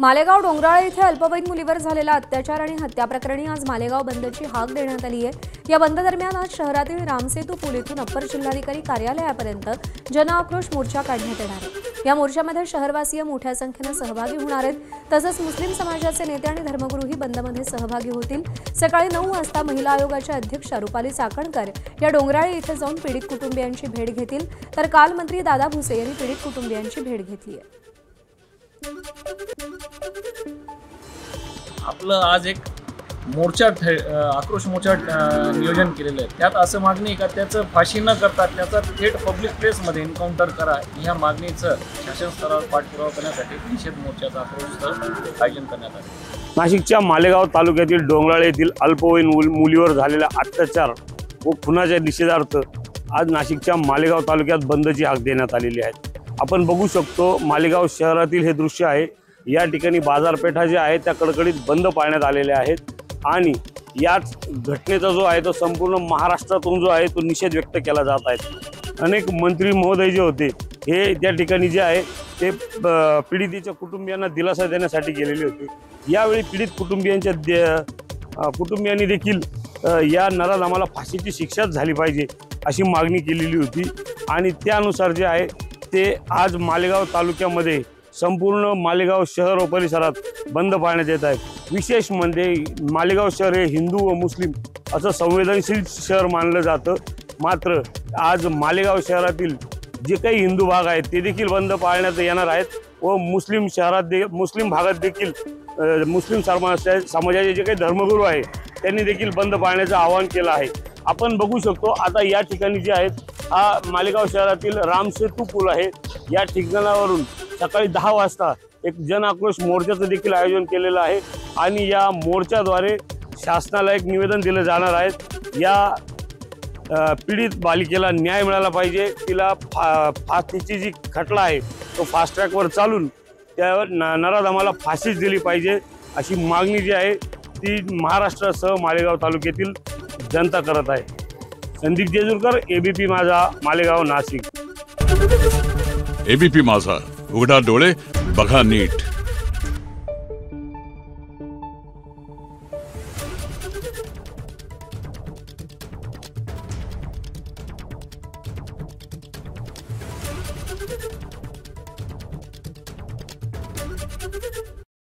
मालेगाव डोंगराळे येथे अल्पवयीन मुलीवर झालेला अत्याचार आणि हत्या प्रकरणी आज मालेगाव बंदची हाक देण्यात आली आहे। या बंद दरम्यान आज शहरातील रामसेतू पूल येथून अप्पर जिल्हाधिकारी कार्यालयापर्यंत जनआक्रोश मोर्चा काढण्यात येणार आहे। या मोर्चामध्ये शहरवासीय मोठ्या संख्येने सहभागी होणार आहेत। तसंच मुस्लिम समाजाचे नेते आणि धर्मगुरूही बंदमध्ये सहभागी होतील। सकाळी 9 वाजता महिला आयोगाच्या अध्यक्षा रुपाली चाकणकर या डोंगराळे येथे जाऊन पीडित कुटुंबियांची भेट घेतील। तर काल मंत्री दादा भुसे यांनी पीडित कुटुंबियांची भेट घेतली आहे। आपलं आज एक मोर्चा आक्रोश मोर्चा नियोजन केलेलं आहे। त्यात असं मागणी आहे का त्याचं फाशी न करता त्याचा थेट पब्लिक प्लेसमध्ये एन्काउंटर करा, ह्या मागणीचं शासन स्तरावर पाठपुरावा करण्यासाठी निषेध मोर्चाचं आक्रोश आयोजन करण्यात आले। नाशिकच्या मालेगाव तालुक्यातील डोंगराळे येथील अल्पवयीन मुलीवर झालेला अत्याचार व खुनाच्या निषेधार्थ आज नाशिकच्या मालेगाव तालुक्यात बंदची हाक देण्यात आलेली आहे। आपण बघू शकतो मालेगाव शहरातील हे दृश्य आहे। या ठिकाणी बाजारपेठा जे आहे त्या कडकडीत बंद पाळण्यात आलेल्या आहेत आणि याच घटनेचा जो आहे तो संपूर्ण महाराष्ट्रातून जो आहे तो निषेध व्यक्त केला जात आहे। अनेक मंत्री महोदय जे होते हे त्या ठिकाणी जे आहे ते पीडितेच्या कुटुंबियांना दिलासा देण्यासाठी गेलेले होते। यावेळी पीडित कुटुंबियांनी देखील या नराधमाला फाशीची शिक्षाच झाली पाहिजे अशी मागणी केलेली होती आणि त्यानुसार जे आहे ते आज मालेगाव तालुक्यामध्ये संपूर्ण मालेगाव शहर व परिसरात बंद पाळण्यात येत आहे। विशेष म्हणजे मालेगाव शहर हे हिंदू व मुस्लिम असं संवेदनशील शहर मानलं जातं। मात्र आज मालेगाव शहरातील जे काही हिंदू भाग आहेत ते देखील बंद पाळण्यात येणार आहेत व मुस्लिम भागात देखील मुस्लिम समाजाचे जे काही धर्मगुरू आहे त्यांनी देखील बंद पाळण्याचं आवाहन केलं आहे। आपण बघू शकतो आता या ठिकाणी जे आहेत हा मालेगाव शहरातील रामसेतू पूल आहे। या ठिकाणावरून सकाळी 10 वाजता एक जन आक्रोश मोर्चाचं देखील आयोजन केलेलं आहे आणि या मोर्चाद्वारे शासनाला एक निवेदन दिलं जाणार आहे। या पीडित बालिकेला न्याय मिळाला पाहिजे, तिला फाशीची जी खटला आहे तो फास्ट ट्रॅकवर चालून त्यावर नराधमाला फाशीच दिली पाहिजे अशी मागणी जी आहे ती महाराष्ट्रासह मालेगाव तालुक्यातील जनता करत आहे। संदीप जेजुरकर, एबीपी माझा, मालेगाव, नाशिक। एबीपी माझा, उघडा डोळे बघा नीट।